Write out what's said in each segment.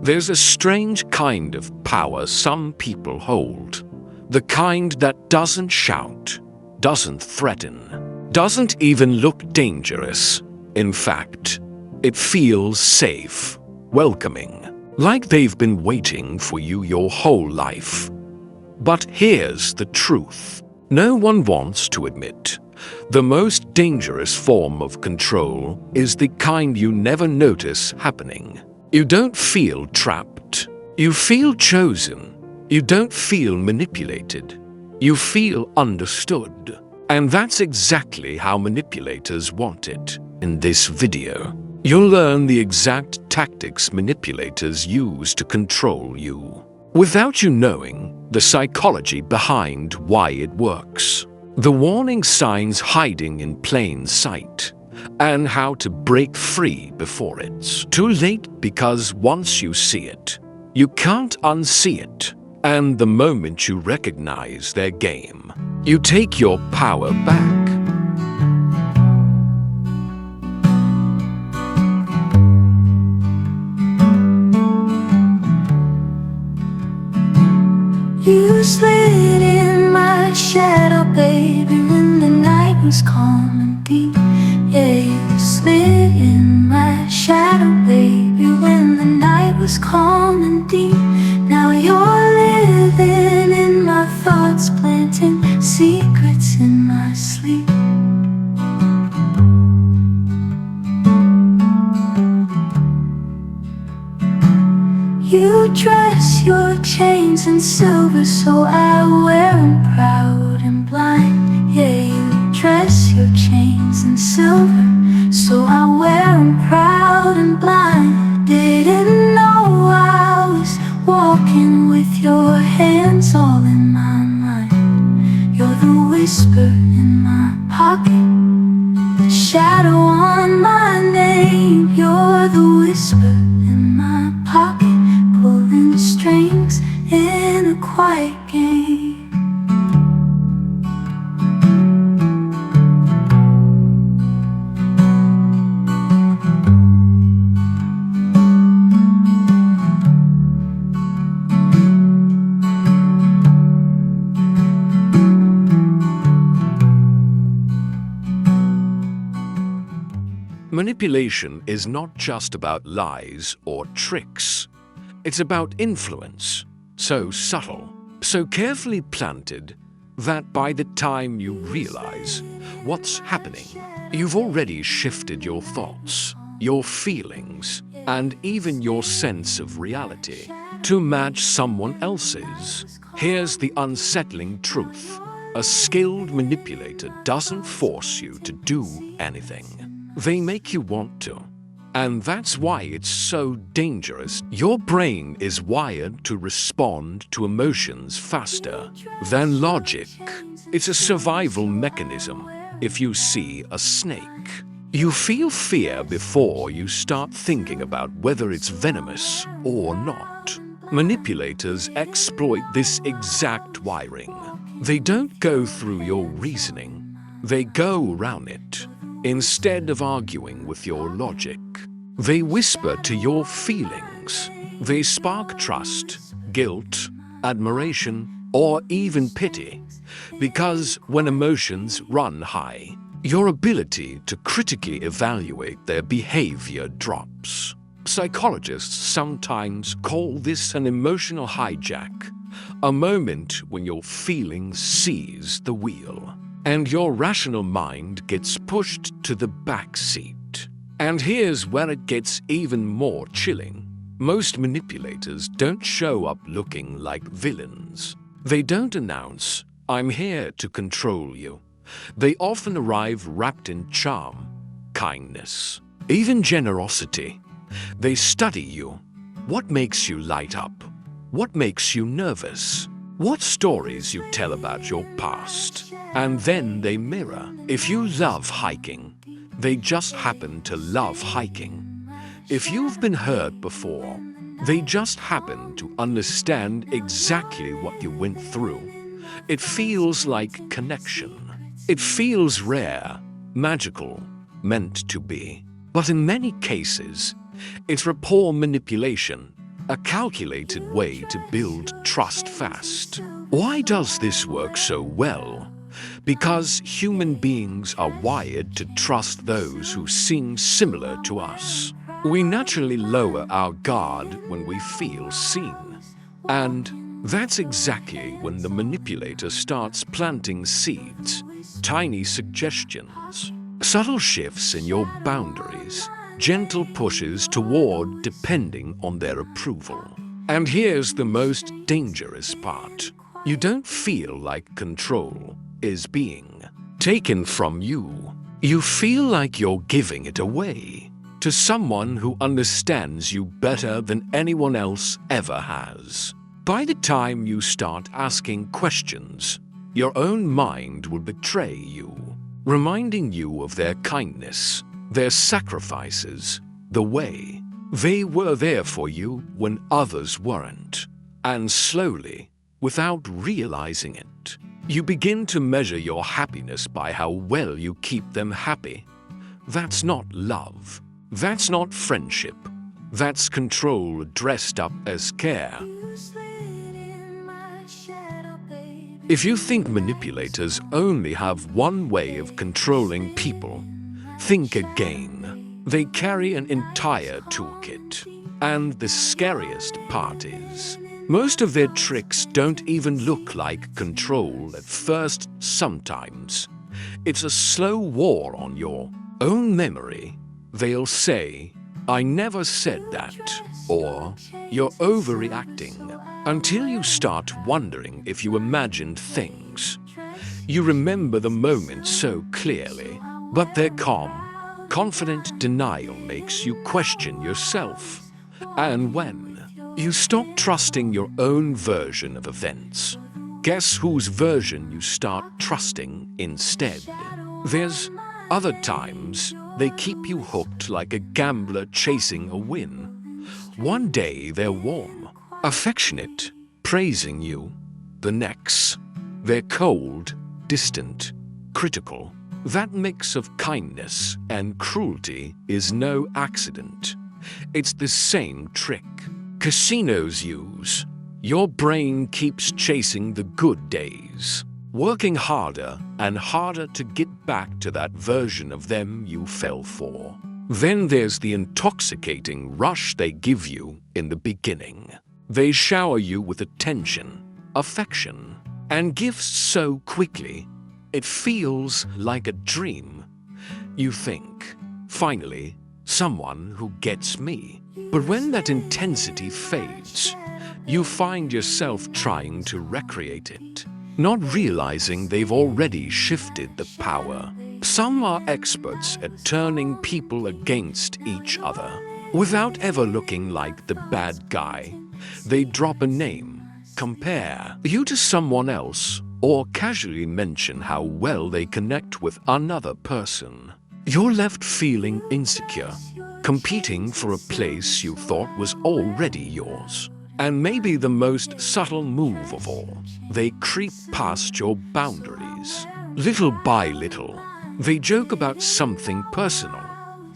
There's a strange kind of power some people hold. The kind that doesn't shout, doesn't threaten, doesn't even look dangerous. In fact, it feels safe, welcoming, like they've been waiting for you your whole life. But here's the truth no one wants to admit. The most dangerous form of control is the kind you never notice happening. You don't feel trapped. You feel chosen. You don't feel manipulated. You feel understood. And that's exactly how manipulators want it. In this video, you'll learn the exact tactics manipulators use to control you, without you knowing the psychology behind why it works, the warning signs hiding in plain sight, and how to break free before it's too late, because once you see it, you can't unsee it. And the moment you recognize their game, you take your power back. You slid in my shadow, baby, when the night was calm and deep. Yeah, you slid in my shadow, baby, when the night was calm and deep. Now you're living in my thoughts, planting secrets in my sleep. You dress your chains in silver, so I wear them proud and blind. Yeah, you dress your chains in silver, so I wear them proud and blind. Didn't know I was walking with your hands all in my mind. You're the whisper in my pocket, the shadow on my name. You're the whisper in my pocket, pulling strings in a quiet game. Manipulation is not just about lies or tricks. It's about influence, so subtle, so carefully planted, that by the time you realize what's happening, you've already shifted your thoughts, your feelings, and even your sense of reality to match someone else's. Here's the unsettling truth. A skilled manipulator doesn't force you to do anything. They make you want to. And that's why it's so dangerous. Your brain is wired to respond to emotions faster than logic. It's a survival mechanism. If you see a snake, you feel fear before you start thinking about whether it's venomous or not. Manipulators exploit this exact wiring. They don't go through your reasoning. They go around it. Instead of arguing with your logic, they whisper to your feelings. They spark trust, guilt, admiration, or even pity. Because when emotions run high, your ability to critically evaluate their behavior drops. Psychologists sometimes call this an emotional hijack, a moment when your feelings seize the wheel and your rational mind gets pushed to the back seat. And here's where it gets even more chilling. Most manipulators don't show up looking like villains. They don't announce, "I'm here to control you." They often arrive wrapped in charm, kindness, even generosity. They study you. What makes you light up? What makes you nervous? What stories you tell about your past? And then they mirror. If you love hiking, they just happen to love hiking. If you've been hurt before, they just happen to understand exactly what you went through. It feels like connection. It feels rare, magical, meant to be. But in many cases, it's rapport manipulation, a calculated way to build trust fast. Why does this work so well? Because human beings are wired to trust those who seem similar to us. We naturally lower our guard when we feel seen. And that's exactly when the manipulator starts planting seeds, tiny suggestions, subtle shifts in your boundaries, gentle pushes toward depending on their approval. And here's the most dangerous part. You don't feel like control is being taken from you. You feel like you're giving it away to someone who understands you better than anyone else ever has. By the time you start asking questions, your own mind will betray you, reminding you of their kindness, their sacrifices, the way they were there for you when others weren't. And slowly, without realizing it, you begin to measure your happiness by how well you keep them happy. That's not love. That's not friendship. That's control dressed up as care. If you think manipulators only have one way of controlling people, think again. They carry an entire toolkit. And the scariest part is, most of their tricks don't even look like control at first sometimes. It's a slow war on your own memory. They'll say, "I never said that," or "You're overreacting," until you start wondering if you imagined things. You remember the moment so clearly, but their calm, confident denial makes you question yourself. And when you stop trusting your own version of events, guess whose version you start trusting instead? There's other times they keep you hooked like a gambler chasing a win. One day they're warm, affectionate, praising you. The next, they're cold, distant, critical. That mix of kindness and cruelty is no accident. It's the same trick casinos use. Your brain keeps chasing the good days, working harder and harder to get back to that version of them you fell for. Then there's the intoxicating rush they give you in the beginning. They shower you with attention, affection, and gifts so quickly, it feels like a dream. You think, finally, someone who gets me. But when that intensity fades, you find yourself trying to recreate it, not realizing they've already shifted the power. Some are experts at turning people against each other. Without ever looking like the bad guy, they drop a name, compare you to someone else, or casually mention how well they connect with another person. You're left feeling insecure, competing for a place you thought was already yours. And maybe the most subtle move of all, they creep past your boundaries. Little by little, they joke about something personal.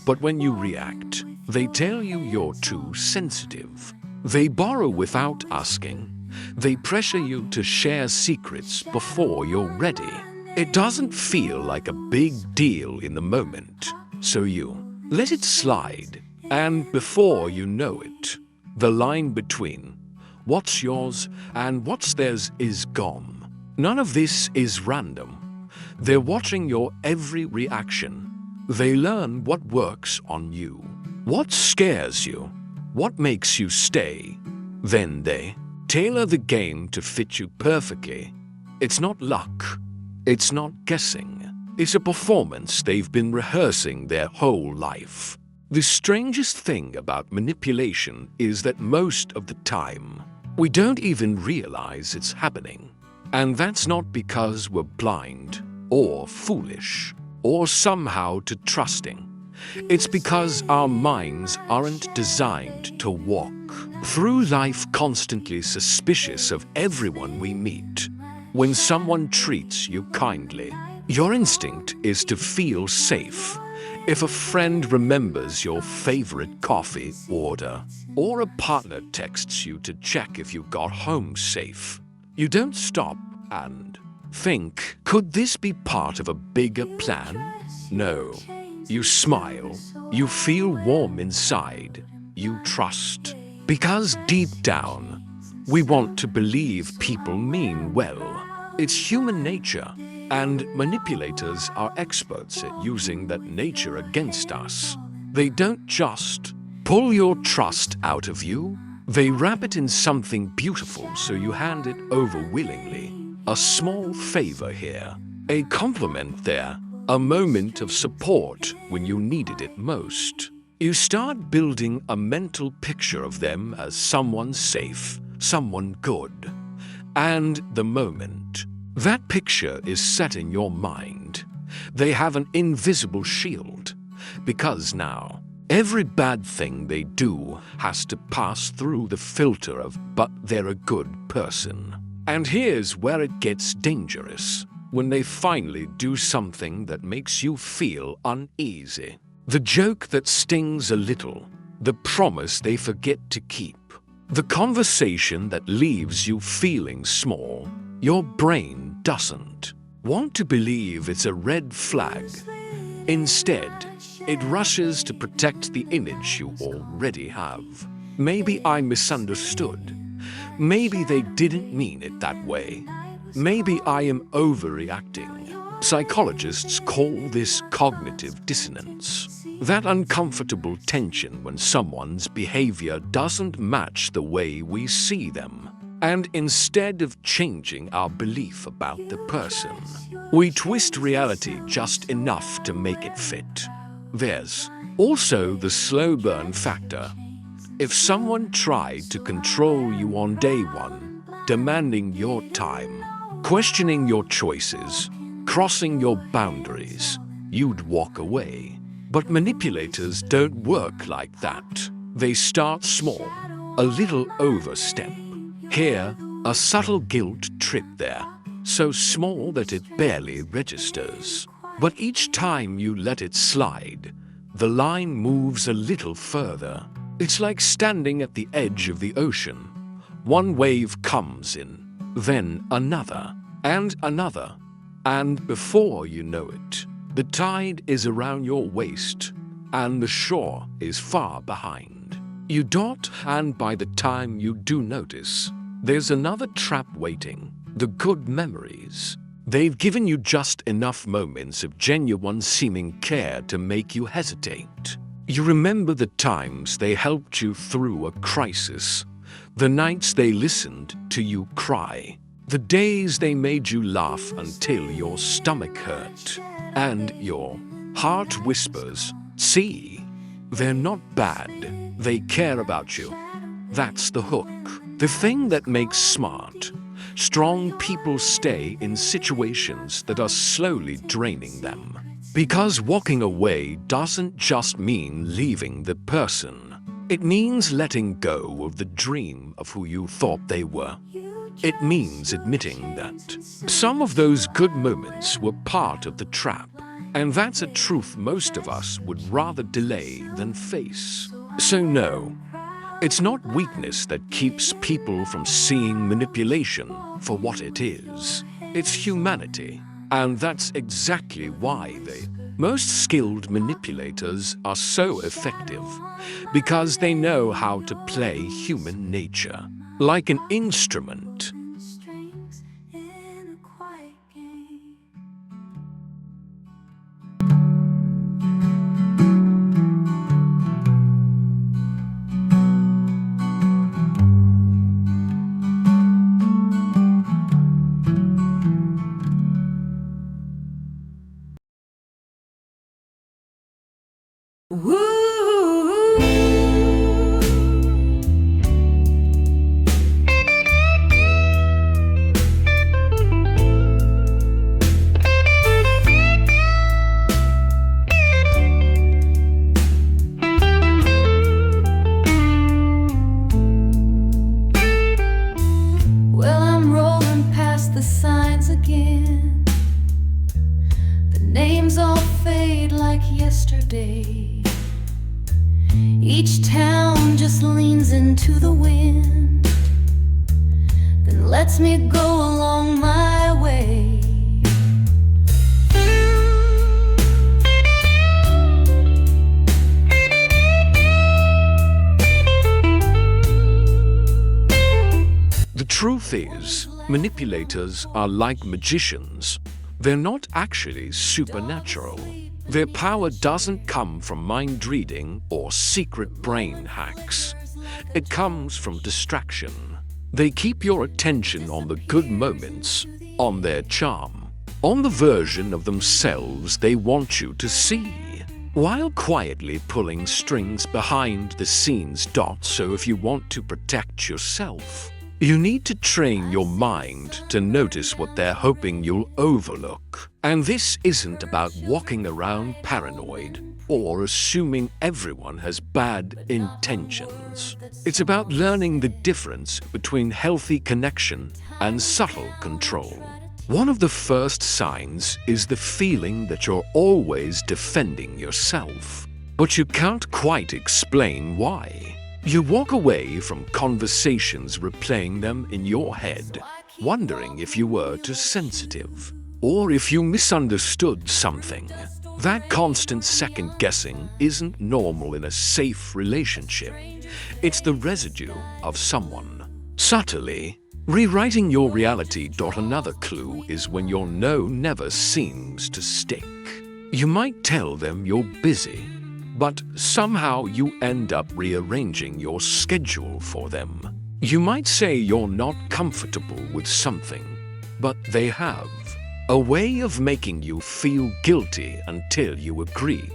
But when you react, they tell you you're too sensitive. They borrow without asking. They pressure you to share secrets before you're ready. It doesn't feel like a big deal in the moment, so you let it slide. And before you know it, the line between what's yours and what's theirs is gone. None of this is random. They're watching your every reaction. They learn what works on you, what scares you, what makes you stay. Then they tailor the game to fit you perfectly. It's not luck. It's not guessing. It's a performance they've been rehearsing their whole life. The strangest thing about manipulation is that most of the time, we don't even realize it's happening. And that's not because we're blind or foolish or somehow too trusting. It's because our minds aren't designed to walk through life constantly suspicious of everyone we meet. When someone treats you kindly, your instinct is to feel safe. If a friend remembers your favorite coffee order, or a partner texts you to check if you got home safe, you don't stop and think, could this be part of a bigger plan? No. You smile. You feel warm inside. You trust. Because deep down, we want to believe people mean well. It's human nature, and manipulators are experts at using that nature against us. They don't just pull your trust out of you, they wrap it in something beautiful so you hand it over willingly. A small favor here, a compliment there, a moment of support when you needed it most. You start building a mental picture of them as someone safe, someone good. And the moment that picture is set in your mind, they have an invisible shield. Because now, every bad thing they do has to pass through the filter of, but they're a good person. And here's where it gets dangerous. When they finally do something that makes you feel uneasy. The joke that stings a little. The promise they forget to keep. The conversation that leaves you feeling small. Your brain doesn't want to believe it's a red flag. Instead, it rushes to protect the image you already have. Maybe I misunderstood. Maybe they didn't mean it that way. Maybe I am overreacting. Psychologists call this cognitive dissonance. That uncomfortable tension when someone's behavior doesn't match the way we see them. And instead of changing our belief about the person, we twist reality just enough to make it fit. There's also the slow burn factor. If someone tried to control you on day one, demanding your time, questioning your choices, crossing your boundaries, you'd walk away. But manipulators don't work like that. They start small, a little overstep. Here, a subtle guilt trip there, so small that it barely registers. But each time you let it slide, the line moves a little further. It's like standing at the edge of the ocean. One wave comes in, then another, and another. And before you know it, the tide is around your waist, and the shore is far behind. You dot, and by the time you do notice, there's another trap waiting, the good memories. They've given you just enough moments of genuine seeming care to make you hesitate. You remember the times they helped you through a crisis, the nights they listened to you cry, the days they made you laugh until your stomach hurt, and your heart whispers, see, they're not bad, they care about you. That's the hook, the thing that makes smart, strong people stay in situations that are slowly draining them. Because walking away doesn't just mean leaving the person. It means letting go of the dream of who you thought they were. It means admitting that some of those good moments were part of the trap. And that's a truth most of us would rather delay than face. So no, it's not weakness that keeps people from seeing manipulation for what it is. It's humanity. And that's exactly why the most skilled manipulators are so effective, because they know how to play human nature like an instrument. yesterday. Each town just leans into the wind, then lets me go along my way. The truth is, manipulators are like magicians. They're not actually supernatural. Their power doesn't come from mind reading or secret brain hacks. It comes from distraction. They keep your attention on the good moments, on their charm, on the version of themselves they want you to see, while quietly pulling strings behind the scenes. So if you want to protect yourself, you need to train your mind to notice what they're hoping you'll overlook. And this isn't about walking around paranoid or assuming everyone has bad intentions. It's about learning the difference between healthy connection and subtle control. One of the first signs is the feeling that you're always defending yourself, but you can't quite explain why. You walk away from conversations replaying them in your head, wondering if you were too sensitive or if you misunderstood something. That constant second-guessing isn't normal in a safe relationship. It's the residue of someone subtly rewriting your reality. Another clue is when your no never seems to stick. You might tell them you're busy, but somehow you end up rearranging your schedule for them. You might say you're not comfortable with something, but they have a way of making you feel guilty until you agree.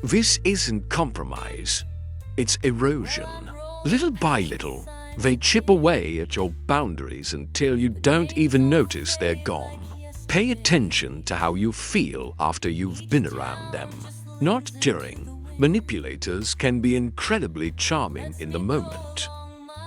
This isn't compromise, it's erosion. Little by little, they chip away at your boundaries until you don't even notice they're gone. Pay attention to how you feel after you've been around them, not during. Manipulators can be incredibly charming in the moment,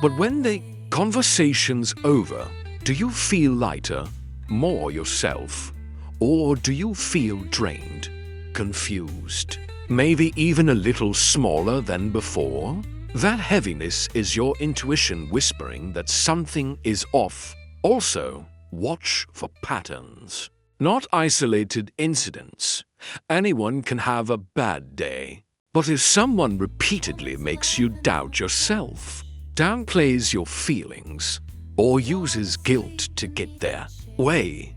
but when the conversation's over, do you feel lighter, more yourself, or do you feel drained, confused, maybe even a little smaller than before? That heaviness is your intuition whispering that something is off. Also, watch for patterns, not isolated incidents. Anyone can have a bad day. But if someone repeatedly makes you doubt yourself, downplays your feelings, or uses guilt to get their way,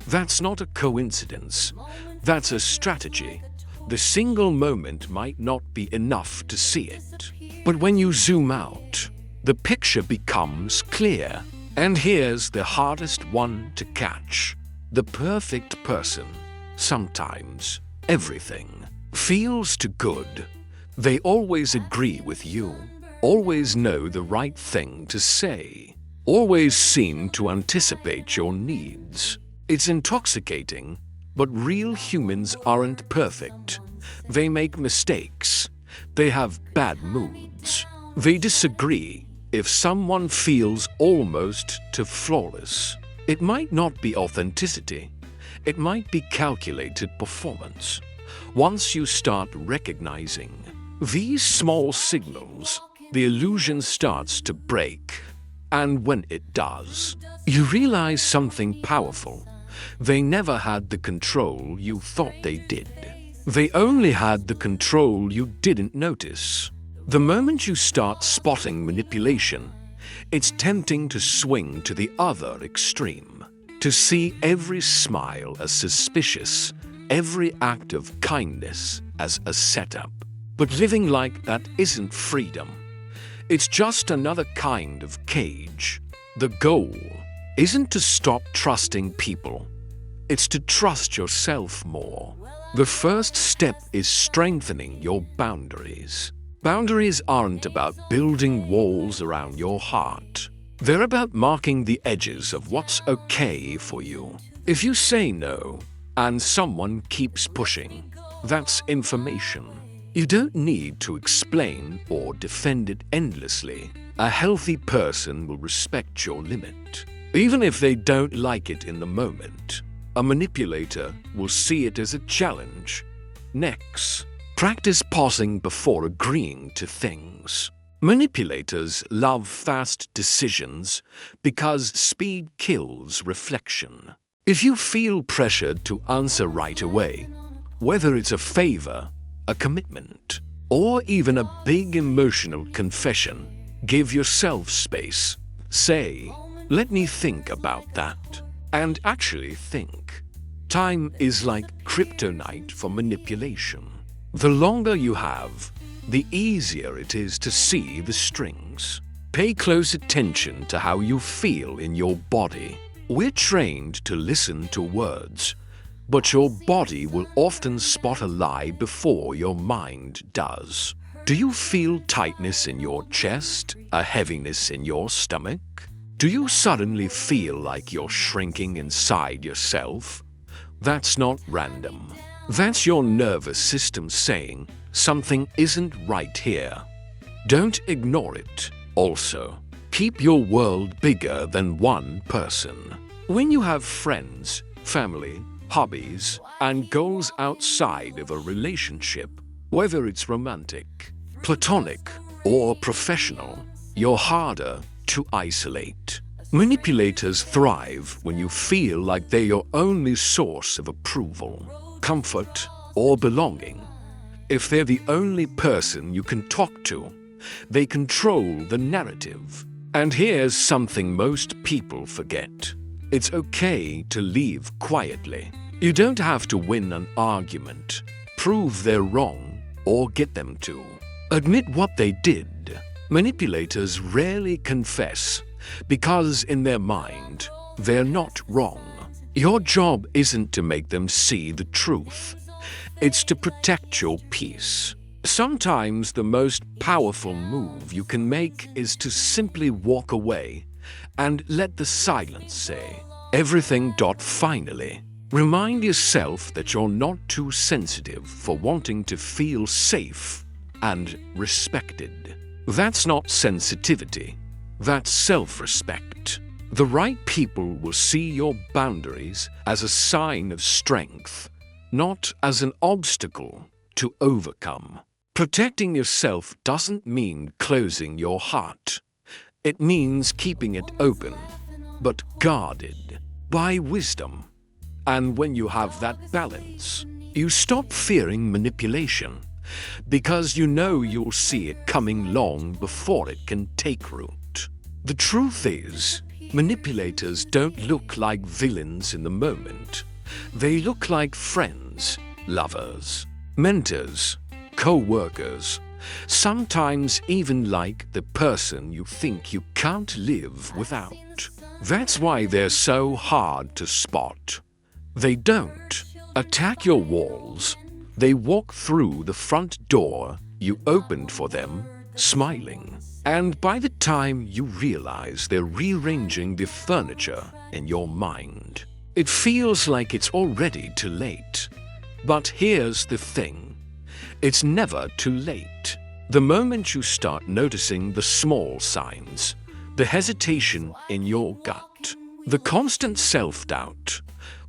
that's not a coincidence. That's a strategy. The single moment might not be enough to see it. But when you zoom out, the picture becomes clear. And here's the hardest one to catch. The perfect person. Sometimes everything feels too good. They always agree with you, always know the right thing to say, always seem to anticipate your needs. It's intoxicating, but real humans aren't perfect. They make mistakes. They have bad moods. They disagree. If someone feels almost too flawless, it might not be authenticity. It might be calculated performance. Once you start recognizing these small signals, the illusion starts to break. And when it does, you realize something powerful. They never had the control you thought they did. They only had the control you didn't notice. The moment you start spotting manipulation, it's tempting to swing to the other extreme, to see every smile as suspicious, every act of kindness as a setup. But living like that isn't freedom. It's just another kind of cage. The goal isn't to stop trusting people. It's to trust yourself more. The first step is strengthening your boundaries. Boundaries aren't about building walls around your heart. They're about marking the edges of what's okay for you. If you say no, and someone keeps pushing, that's information. You don't need to explain or defend it endlessly. A healthy person will respect your limit, even if they don't like it in the moment. A manipulator will see it as a challenge, Next, practice pausing before agreeing to things. Manipulators love fast decisions because speed kills reflection. If you feel pressured to answer right away, whether it's a favor, a commitment, or even a big emotional confession, give yourself space. Say, "Let me think about that," and actually think. Time is like kryptonite for manipulation. The longer you have, the easier it is to see the strings. Pay close attention to how you feel in your body. We're trained to listen to words, but your body will often spot a lie before your mind does. Do you feel tightness in your chest, a heaviness in your stomach? Do you suddenly feel like you're shrinking inside yourself? That's not random. That's your nervous system saying something isn't right here. Don't ignore it. Also, keep your world bigger than one person. When you have friends, family, hobbies, and goals outside of a relationship, whether it's romantic, platonic, or professional, you're harder to isolate. Manipulators thrive when you feel like they're your only source of approval, comfort, or belonging. If they're the only person you can talk to, they control the narrative. And here's something most people forget. It's okay to leave quietly. You don't have to win an argument, prove they're wrong, or get them to. Admit what they did. Manipulators rarely confess because in their mind, they're not wrong. Your job isn't to make them see the truth. It's to protect your peace. Sometimes the most powerful move you can make is to simply walk away and let the silence say everything. Finally, remind yourself that you're not too sensitive for wanting to feel safe and respected. That's not sensitivity. That's self-respect. The right people will see your boundaries as a sign of strength, not as an obstacle to overcome. Protecting yourself doesn't mean closing your heart. It means keeping it open, but guarded by wisdom. And when you have that balance, you stop fearing manipulation because you know you'll see it coming long before it can take root. The truth is, manipulators don't look like villains in the moment. They look like friends, lovers, mentors, co-workers, sometimes even like the person you think you can't live without. That's why they're so hard to spot. They don't attack your walls. They walk through the front door you opened for them, smiling. And by the time you realize they're rearranging the furniture in your mind, it feels like it's already too late. But here's the thing. It's never too late. The moment you start noticing the small signs, the hesitation in your gut, the constant self-doubt,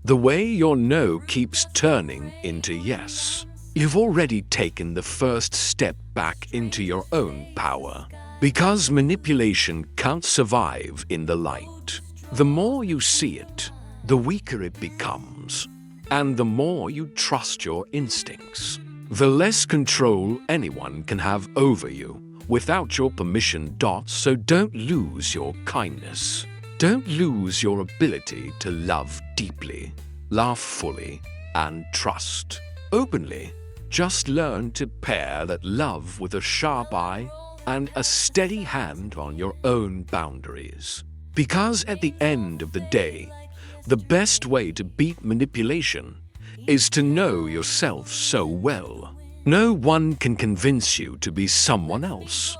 the way your no keeps turning into yes, you've already taken the first step back into your own power. Because manipulation can't survive in the light. The more you see it, the weaker it becomes. And the more you trust your instincts, the less control anyone can have over you without your permission. So don't lose your kindness. Don't lose your ability to love deeply, laugh fully, and trust openly. Just learn to pair that love with a sharp eye and a steady hand on your own boundaries. Because at the end of the day, the best way to beat manipulation is to know yourself so well. No one can convince you to be someone else.